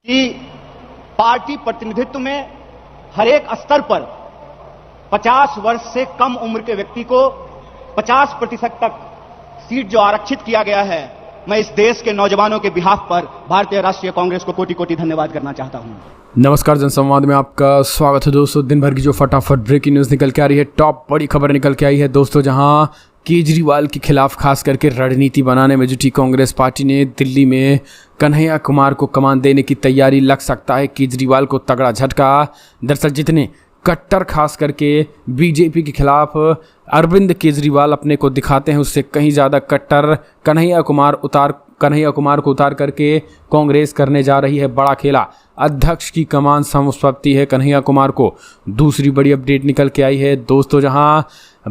कि पार्टी प्रतिनिधित्व में हर एक स्तर पर 50 वर्ष से कम उम्र के व्यक्ति को 50% तक सीट जो आरक्षित किया गया है, मैं इस देश के नौजवानों के बिहाफ पर भारतीय राष्ट्रीय कांग्रेस को कोटि कोटि धन्यवाद करना चाहता हूं। नमस्कार, जनसंवाद में आपका स्वागत है दोस्तों। दिन भर की जो फटाफट ब्रेकिंग न्यूज़ निकल के आ रही है, टॉप बड़ी खबर निकल के आई है दोस्तों, जहां केजरीवाल के खिलाफ खास करके रणनीति बनाने में जुटी कांग्रेस पार्टी ने दिल्ली में कन्हैया कुमार को कमान देने की तैयारी। लग सकता है केजरीवाल को तगड़ा झटका। दरअसल जितने कट्टर खास करके बीजेपी के खिलाफ अरविंद केजरीवाल अपने को दिखाते हैं, उससे कहीं ज़्यादा कट्टर कन्हैया कुमार को उतार करके कांग्रेस करने जा रही है बड़ा खेला। अध्यक्ष की कमान संभालती है कन्हैया कुमार को। दूसरी बड़ी अपडेट निकल के आई है दोस्तों, जहां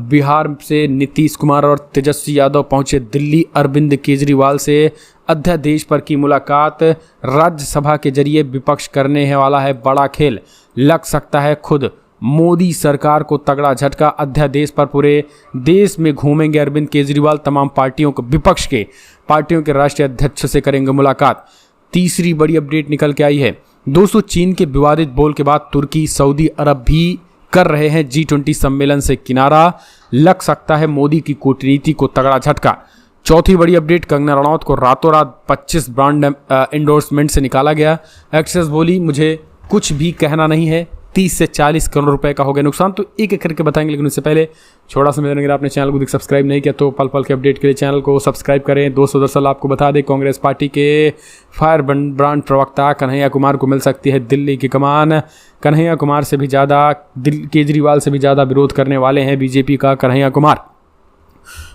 बिहार से नीतीश कुमार और तेजस्वी यादव पहुंचे दिल्ली। अरविंद केजरीवाल से अध्यादेश पर की मुलाकात। राज्यसभा के जरिए विपक्ष करने वाला है बड़ा खेल। लग सकता है खुद मोदी सरकार को तगड़ा झटका। अध्यादेश पर पूरे देश में घूमेंगे अरविंद केजरीवाल। तमाम विपक्ष के पार्टियों के राष्ट्रीय अध्यक्ष से करेंगे मुलाकात। तीसरी बड़ी अपडेट निकल के आई है दोस्तों, चीन के विवादित बोल के बाद तुर्की सऊदी अरब भी कर रहे हैं G20 सम्मेलन से किनारा। लग सकता है मोदी की कूटनीति को तगड़ा झटका। चौथी बड़ी अपडेट, कंगना रनौत को रातों रात 25 ब्रांड एंडोर्समेंट से निकाला गया। एक्ट्रेस बोली, मुझे कुछ भी कहना नहीं है, 30 से 40 करोड़ रुपए का हो गया नुकसान। तो एक एक करके बताएंगे, लेकिन उससे पहले छोटा सा मेरा, अगर आपने चैनल को सब्सक्राइब नहीं किया तो पल पल के अपडेट के लिए चैनल को सब्सक्राइब करें दोस्तों। दरअसल आपको बता दें, कांग्रेस पार्टी के फायर ब्रांड प्रवक्ता कन्हैया कुमार को मिल सकती है दिल्ली की कमान। कन्हैया कुमार से भी ज़्यादा केजरीवाल से भी ज़्यादा विरोध करने वाले हैं बीजेपी का कन्हैया कुमार।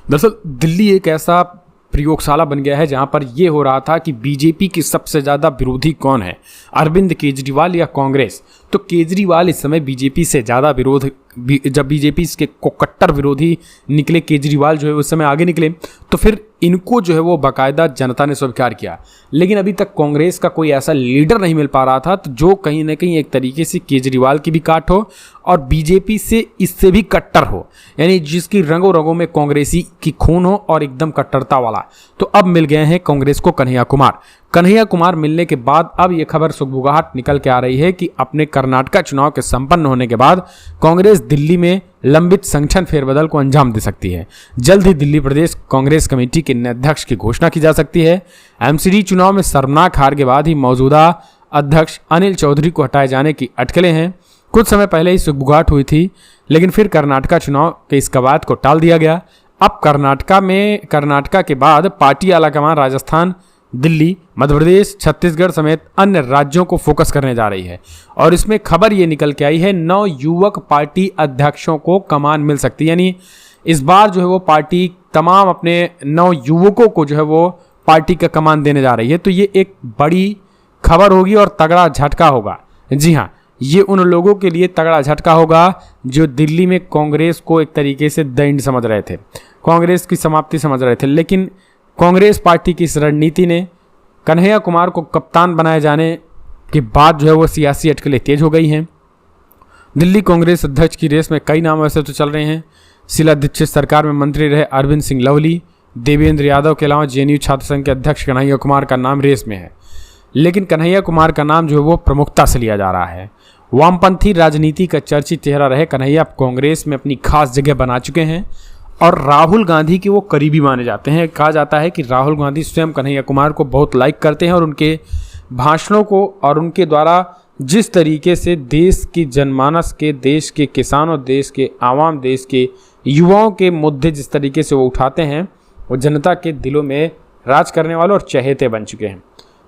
दरअसल दिल्ली एक ऐसा प्रयोगशाला बन गया है जहां पर यह हो रहा था कि बीजेपी की सबसे ज़्यादा विरोधी कौन है, अरविंद केजरीवाल या कांग्रेस। तो केजरीवाल इस समय बीजेपी से ज़्यादा जब बीजेपी के को कट्टर विरोधी निकले, केजरीवाल जो है उस समय आगे निकले, तो फिर इनको जो है वो बाकायदा जनता ने स्वीकार किया। लेकिन अभी तक कांग्रेस का कोई ऐसा लीडर नहीं मिल पा रहा था तो जो कहीं ना कहीं एक तरीके से केजरीवाल की भी काट हो और बीजेपी से इससे भी कट्टर हो, यानी जिसकी रंगों रंगों में कांग्रेसी की खून हो और एकदम कट्टरता वाला। तो अब मिल गए हैं कांग्रेस को कन्हैया कुमार मिलने के बाद अब यह खबर सुगबुगाहट निकल के आ रही है कि अपने कर्नाटक चुनाव के संपन्न होने के बाद कांग्रेस दिल्ली में लंबित संगठन फेरबदल को अंजाम दे सकती है। जल्द ही दिल्ली प्रदेश कांग्रेस कमेटी के अध्यक्ष की घोषणा की जा सकती है। एमसीडी चुनाव में शर्मनाक हार के बाद ही मौजूदा अध्यक्ष अनिल चौधरी को हटाए जाने की अटकलें हैं। कुछ समय पहले ही सुगबुगाहट हुई थी, लेकिन फिर कर्नाटक चुनाव के इस कवायद को टाल दिया गया। अब कर्नाटक के बाद पार्टी आलाकमान राजस्थान, दिल्ली, मध्य प्रदेश, छत्तीसगढ़ समेत अन्य राज्यों को फोकस करने जा रही है। और इसमें खबर ये निकल के आई है, 9 युवक पार्टी अध्यक्षों को कमान मिल सकती है। यानी इस बार जो है वो पार्टी तमाम अपने 9 युवकों को जो है वो पार्टी का कमान देने जा रही है। तो ये एक बड़ी खबर होगी और तगड़ा झटका होगा। जी हाँ, ये उन लोगों के लिए तगड़ा झटका होगा जो दिल्ली में कांग्रेस को एक तरीके से द एंड समझ रहे थे, कांग्रेस की समाप्ति समझ रहे थे। लेकिन कांग्रेस पार्टी की इस रणनीति ने कन्हैया कुमार को कप्तान बनाए जाने के बाद जो है वो सियासी अटकलें तेज हो गई हैं। दिल्ली कांग्रेस अध्यक्ष की रेस में कई नाम वैसे तो चल रहे हैं। शीला दीक्षित सरकार में मंत्री रहे अरविंद सिंह लवली, देवेंद्र यादव के अलावा जेएनयू छात्र संघ के अध्यक्ष कन्हैया कुमार का नाम रेस में है। लेकिन कन्हैया कुमार का नाम जो है वो प्रमुखता से लिया जा रहा है। वामपंथी राजनीति का चर्चित चेहरा रहे कन्हैया कांग्रेस में अपनी खास जगह बना चुके हैं और राहुल गांधी के वो करीबी माने जाते हैं। कहा जाता है कि राहुल गांधी स्वयं कन्हैया कुमार को बहुत लाइक करते हैं और उनके भाषणों को और उनके द्वारा जिस तरीके से देश की जनमानस के, देश के किसानों, देश के आवाम, देश के युवाओं के मुद्दे जिस तरीके से वो उठाते हैं, वो जनता के दिलों में राज करने वाले और चहेते बन चुके हैं।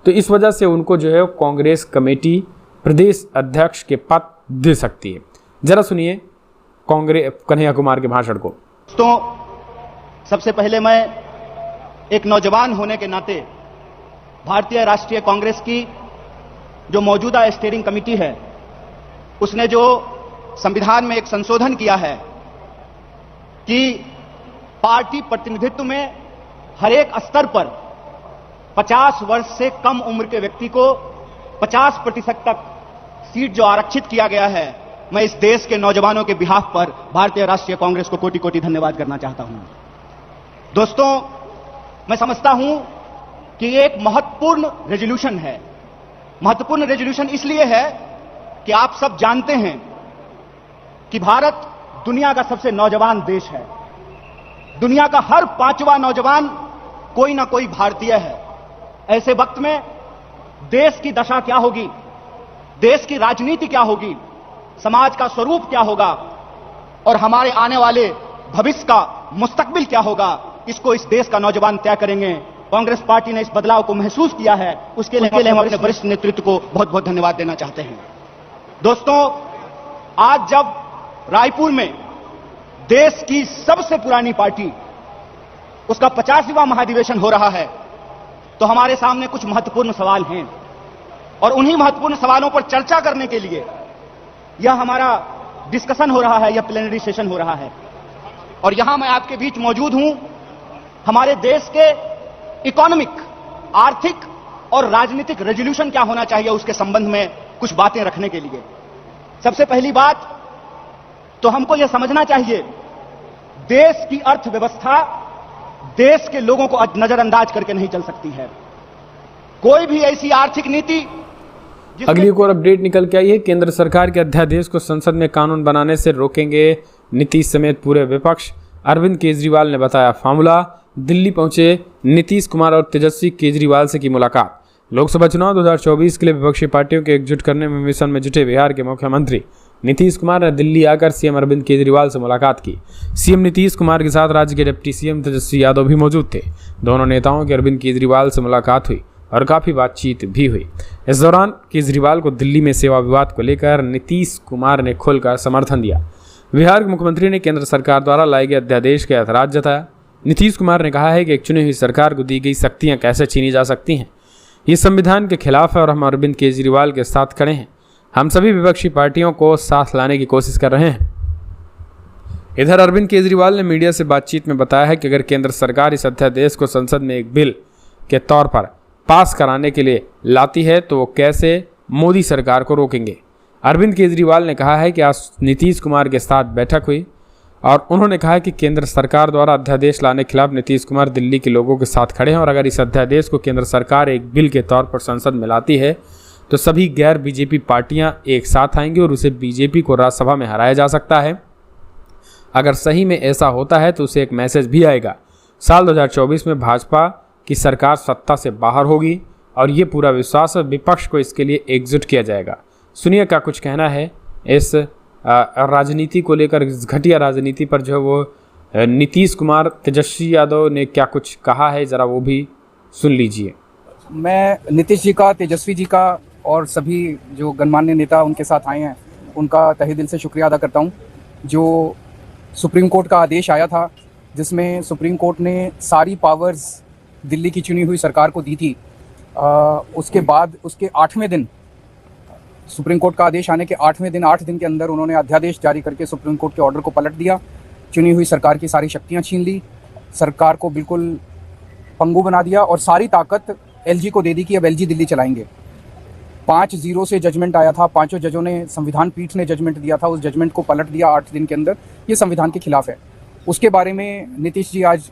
तो इस वजह से उनको जो है कांग्रेस कमेटी प्रदेश अध्यक्ष के पद दे सकती है। जरा सुनिए कन्हैया कुमार के भाषण को। दोस्तों, सबसे पहले मैं एक नौजवान होने के नाते भारतीय राष्ट्रीय कांग्रेस की जो मौजूदा स्टीयरिंग कमेटी है, उसने जो संविधान में एक संशोधन किया है कि पार्टी प्रतिनिधित्व में हर एक स्तर पर 50 वर्ष से कम उम्र के व्यक्ति को 50% तक सीट जो आरक्षित किया गया है, मैं इस देश के नौजवानों के बिहाफ पर भारतीय राष्ट्रीय कांग्रेस को कोटि कोटि धन्यवाद करना चाहता हूं। दोस्तों, मैं समझता हूं कि ये एक महत्वपूर्ण रेजोल्यूशन है महत्वपूर्ण रेजोल्यूशन इसलिए है कि आप सब जानते हैं कि भारत दुनिया का सबसे नौजवान देश है। दुनिया का हर 5वां नौजवान कोई ना कोई भारतीय है। ऐसे वक्त में देश की दशा क्या होगी, देश की राजनीति क्या होगी, समाज का स्वरूप क्या होगा और हमारे आने वाले भविष्य का मुस्तकबिल क्या होगा, इसको इस देश का नौजवान तय करेंगे। कांग्रेस पार्टी ने इस बदलाव को महसूस किया है, उसके लिए हम अपने वरिष्ठ नेतृत्व को बहुत बहुत धन्यवाद देना चाहते हैं। दोस्तों, आज जब रायपुर में देश की सबसे पुरानी पार्टी उसका 50वां महाधिवेशन हो रहा है, तो हमारे सामने कुछ महत्वपूर्ण सवाल हैं और उन्हीं महत्वपूर्ण सवालों पर चर्चा करने के लिए यह हमारा डिस्कशन हो रहा है, यह प्लेनरी सेशन हो रहा है। और यहां मैं आपके बीच मौजूद हूं हमारे देश के इकोनॉमिक, आर्थिक और राजनीतिक रेजोल्यूशन क्या होना चाहिए उसके संबंध में कुछ बातें रखने के लिए। सबसे पहली बात तो हमको यह समझना चाहिए, देश की अर्थव्यवस्था देश के लोगों को नजरअंदाज करके नहीं चल सकती है। कोई भी ऐसी आर्थिक नीति। अगली एक और अपडेट निकल के आई है। केंद्र सरकार के अध्यादेश को संसद में कानून बनाने से रोकेंगे नीतीश समेत पूरे विपक्ष। अरविंद केजरीवाल ने बताया फार्मूला। दिल्ली पहुंचे नीतीश कुमार और तेजस्वी केजरीवाल से की मुलाकात। लोकसभा चुनाव 2024 के लिए विपक्षी पार्टियों को एकजुट करने में मिशन में जुटे बिहार के मुख्यमंत्री नीतीश कुमार ने दिल्ली आकर सीएम अरविंद केजरीवाल से मुलाकात की। सीएम नीतीश कुमार के साथ राज्य के डिप्टी सीएम तेजस्वी यादव भी मौजूद थे। दोनों नेताओं की अरविंद केजरीवाल से मुलाकात हुई और काफ़ी बातचीत भी हुई। इस दौरान केजरीवाल को दिल्ली में सेवा विवाद को लेकर नीतीश कुमार ने खुलकर समर्थन दिया। बिहार के मुख्यमंत्री ने केंद्र सरकार द्वारा लाए गए अध्यादेश का ऐतराज जताया। नीतीश कुमार ने कहा है कि एक चुनी हुई सरकार को दी गई शक्तियां कैसे छीनी जा सकती हैं, ये संविधान के खिलाफ है और हम अरविंद केजरीवाल के साथ खड़े हैं। हम सभी विपक्षी पार्टियों को साथ लाने की कोशिश कर रहे हैं। इधर अरविंद केजरीवाल ने मीडिया से बातचीत में बताया है कि अगर केंद्र सरकार इस अध्यादेश को संसद में एक बिल के तौर पर पास कराने के लिए लाती है तो वो कैसे मोदी सरकार को रोकेंगे। अरविंद केजरीवाल ने कहा है कि आज नीतीश कुमार के साथ बैठक हुई और उन्होंने कहा कि केंद्र सरकार द्वारा अध्यादेश लाने के खिलाफ नीतीश कुमार दिल्ली के लोगों के साथ खड़े हैं और अगर इस अध्यादेश को केंद्र सरकार एक बिल के तौर पर संसद में लाती है तो सभी गैर बीजेपी पार्टियां एक साथ आएंगी और उसे बीजेपी को राज्यसभा में हराया जा सकता है। अगर सही में ऐसा होता है तो उसे एक मैसेज भी आएगा, साल 2024 में भाजपा की सरकार सत्ता से बाहर होगी और ये पूरा विश्वास विपक्ष को इसके लिए एकजुट किया जाएगा। सुनिए क्या कुछ कहना है इस राजनीति को लेकर, इस घटिया राजनीति पर जो है वो नीतीश कुमार, तेजस्वी यादव ने क्या कुछ कहा है, ज़रा वो भी सुन लीजिए। मैं नीतीश जी का, तेजस्वी जी का और सभी जो गणमान्य नेता उनके साथ आए हैं उनका तहे दिल से शुक्रिया अदा करता हूं। जो सुप्रीम कोर्ट का आदेश आया था जिसमें सुप्रीम कोर्ट ने सारी पावर्स दिल्ली की चुनी हुई सरकार को दी थी, उसके बाद उसके 8वें दिन, सुप्रीम कोर्ट का आदेश आने के 8वें दिन, 8 दिन के अंदर उन्होंने अध्यादेश जारी करके सुप्रीम कोर्ट के ऑर्डर को पलट दिया। चुनी हुई सरकार की सारी शक्तियां छीन ली, सरकार को बिल्कुल पंगु बना दिया और सारी ताकत एलजी को दे दी कि अब एलजी दिल्ली चलाएंगे। 5-0 से जजमेंट आया था, पांचों जजों ने, संविधान पीठ ने जजमेंट दिया था, उस जजमेंट को पलट दिया 8 दिन के अंदर। ये संविधान के खिलाफ है। उसके बारे में नीतीश जी आज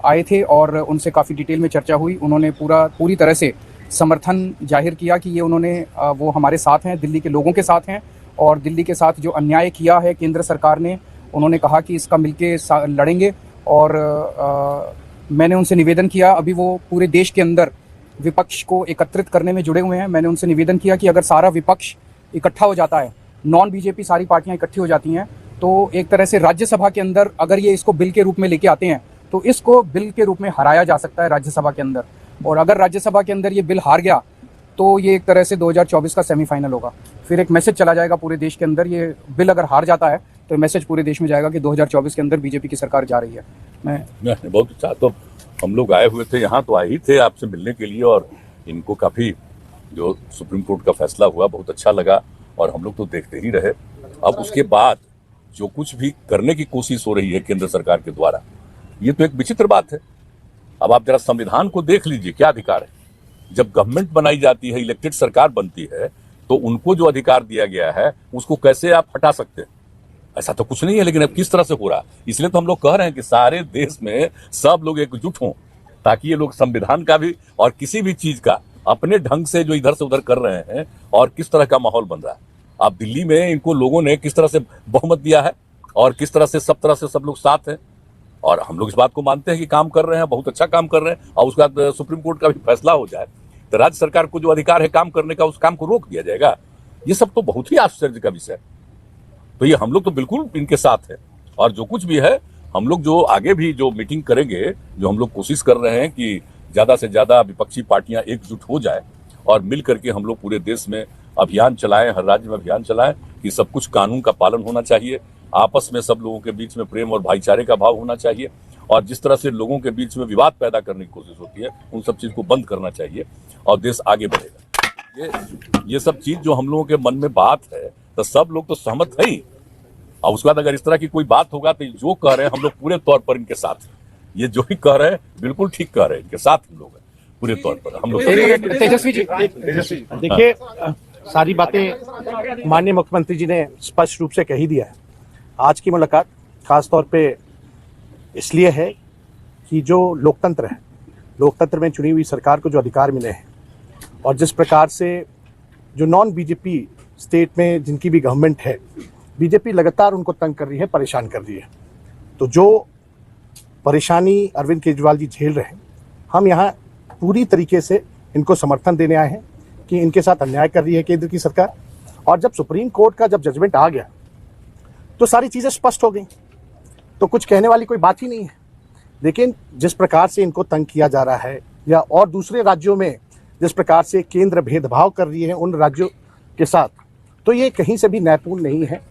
आए थे और उनसे काफ़ी डिटेल में चर्चा हुई। उन्होंने पूरी तरह से समर्थन जाहिर किया कि ये वो हमारे साथ हैं, दिल्ली के लोगों के साथ हैं और दिल्ली के साथ जो अन्याय किया है केंद्र सरकार ने, उन्होंने कहा कि इसका मिलके लड़ेंगे। और मैंने उनसे निवेदन किया, अभी वो पूरे देश के अंदर विपक्ष को एकत्रित करने में जुड़े हुए हैं। मैंने उनसे निवेदन किया कि अगर सारा विपक्ष इकट्ठा हो जाता है, नॉन बीजेपी सारी पार्टियां इकट्ठी हो जाती हैं, तो एक तरह से राज्यसभा के अंदर अगर ये इसको बिल के रूप में लेके आते हैं तो इसको बिल के रूप में हराया जा सकता है राज्यसभा के अंदर। और अगर राज्यसभा के अंदर ये बिल हार गया तो ये एक तरह से 2024 का सेमीफाइनल होगा। फिर एक मैसेज चला जाएगा पूरे देश के अंदर। ये बिल अगर हार जाता है तो मैसेज पूरे देश में जाएगा कि 2024 के अंदर बीजेपी की सरकार जा रही है। मैं बहुत अच्छा, तो हम लोग आए हुए थे यहाँ, तो आए ही थे आपसे मिलने के लिए और इनको काफ़ी जो सुप्रीम कोर्ट का फैसला हुआ बहुत अच्छा लगा और हम लोग तो देखते ही रहे। अब उसके बाद जो कुछ भी करने की कोशिश हो रही है केंद्र सरकार के द्वारा, ये तो एक विचित्र बात है। अब आप जरा संविधान को देख लीजिए, क्या अधिकार है। जब गवर्नमेंट बनाई जाती है, इलेक्टेड सरकार बनती है, तो उनको जो अधिकार दिया गया है उसको कैसे आप हटा सकते हैं? ऐसा तो कुछ नहीं है। लेकिन अब किस तरह से हो रहा, इसलिए तो हम लोग कह रहे हैं कि सारे देश में सब लोग एकजुट हों ताकि ये लोग संविधान का भी और किसी भी चीज का अपने ढंग से जो इधर से उधर कर रहे हैं और किस तरह का माहौल बन रहा है। आप दिल्ली में इनको लोगों ने किस तरह से बहुमत दिया है और किस तरह से सब लोग साथ हैं, और हम लोग इस बात को मानते हैं कि काम कर रहे हैं, बहुत अच्छा काम कर रहे हैं। और उसके बाद सुप्रीम कोर्ट का भी फैसला हो जाए तो राज्य सरकार को जो अधिकार है काम करने का, उस काम को रोक दिया जाएगा। ये सब तो बहुत ही आश्चर्य का विषय है। तो ये हम लोग तो बिल्कुल इनके साथ है, और जो कुछ भी है हम लोग जो आगे भी जो मीटिंग करेंगे, जो हम लोग कोशिश कर रहे हैं कि ज्यादा से ज्यादा विपक्षी पार्टियां एकजुट हो जाए और मिल करके हम लोग पूरे देश में अभियान चलाएं, हर राज्य में अभियान चलाएं कि सब कुछ कानून का पालन होना चाहिए, आपस में सब लोगों के बीच में प्रेम और भाईचारे का भाव होना चाहिए, और जिस तरह से लोगों के बीच में विवाद पैदा करने की कोशिश होती है उन सब चीज को बंद करना चाहिए और देश आगे बढ़ेगा। ये सब चीज जो हम लोगों के मन में बात है तो सब लोग तो सहमत है ही, और उसके बाद अगर इस तरह की कोई बात होगा तो जो कह रहे हैं हम लोग पूरे तौर पर इनके साथ हैं। ये जो भी कह रहे हैं बिल्कुल ठीक कह रहे हैं, इनके साथ हम लोग हैं पूरे तौर पर हम लोग। तेजस्वी जी, देखिए, सारी बातें माननीय मुख्यमंत्री जी ने स्पष्ट रूप से कह ही दिया है। आज की मुलाकात खास तौर पे इसलिए है कि जो लोकतंत्र है, लोकतंत्र में चुनी हुई सरकार को जो अधिकार मिले हैं और जिस प्रकार से जो नॉन बीजेपी स्टेट में जिनकी भी गवर्नमेंट है, बीजेपी लगातार उनको तंग कर रही है, परेशान कर रही है। तो जो परेशानी अरविंद केजरीवाल जी झेल रहे हैं, हम यहाँ पूरी तरीके से इनको समर्थन देने आए हैं कि इनके साथ अन्याय कर रही है केंद्र की सरकार। और जब सुप्रीम कोर्ट का जब जजमेंट आ गया तो सारी चीज़ें स्पष्ट हो गई, तो कुछ कहने वाली कोई बात ही नहीं है। लेकिन जिस प्रकार से इनको तंग किया जा रहा है, या और दूसरे राज्यों में जिस प्रकार से केंद्र भेदभाव कर रही है उन राज्यों के साथ, तो ये कहीं से भी न्यायपूर्ण नहीं है।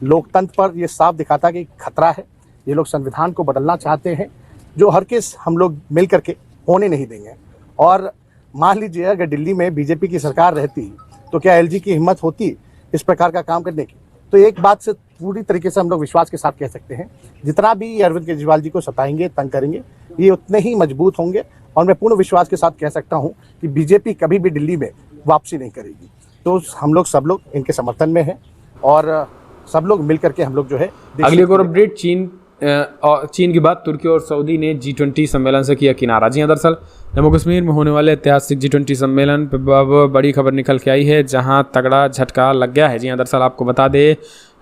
लोकतंत्र पर ये साफ दिखाता कि खतरा है। ये लोग संविधान को बदलना चाहते हैं, जो हर केस हम लोग मिल करके होने नहीं देंगे। और मान लीजिए अगर दिल्ली में बीजेपी की सरकार रहती तो क्या एलजी की हिम्मत होती इस प्रकार का काम करने की? तो एक बात से पूरी तरीके से हम लोग विश्वास के साथ कह सकते हैं, जितना भी अरविंद केजरीवाल जी को सताएंगे, तंग करेंगे, ये उतने ही मजबूत होंगे। और मैं पूर्ण विश्वास के साथ कह सकता हूँ कि बीजेपी कभी भी दिल्ली में वापसी नहीं करेगी। तो हम लोग सब लोग इनके समर्थन में हैं और सब लोग मिल करके हम लोग जो है। अगली और अपडेट, चीन के बाद तुर्की और सऊदी ने G20 सम्मेलन से किया किनारा। जी हाँ, दरअसल जम्मू कश्मीर में होने वाले ऐतिहासिक G20 सम्मेलन पर अब बड़ी खबर निकल के आई है, जहां तगड़ा झटका लग गया है। जी हाँ, दरअसल आपको बता दें,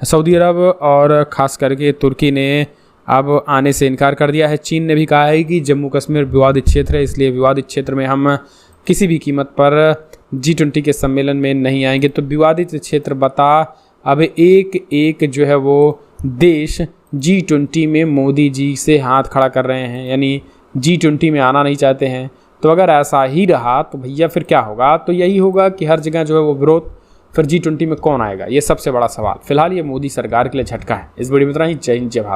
सऊदी अरब और ख़ास करके तुर्की ने अब आने से इनकार कर दिया है। चीन ने भी कहा है कि जम्मू कश्मीर विवादित क्षेत्र है, इसलिए विवादित क्षेत्र में हम किसी भी कीमत पर G20 के सम्मेलन में नहीं आएंगे। तो विवादित क्षेत्र बता अब एक जो है वो देश G20 में मोदी जी से हाथ खड़ा कर रहे हैं, यानी G20 में आना नहीं चाहते हैं। तो अगर ऐसा ही रहा तो भैया फिर क्या होगा? तो यही होगा कि हर जगह जो है वो विरोध, फिर G20 में कौन आएगा? ये सबसे बड़ा सवाल। फिलहाल ये मोदी सरकार के लिए झटका है। इस वीडियो में इतना ही। जय हिंद, जय भारत।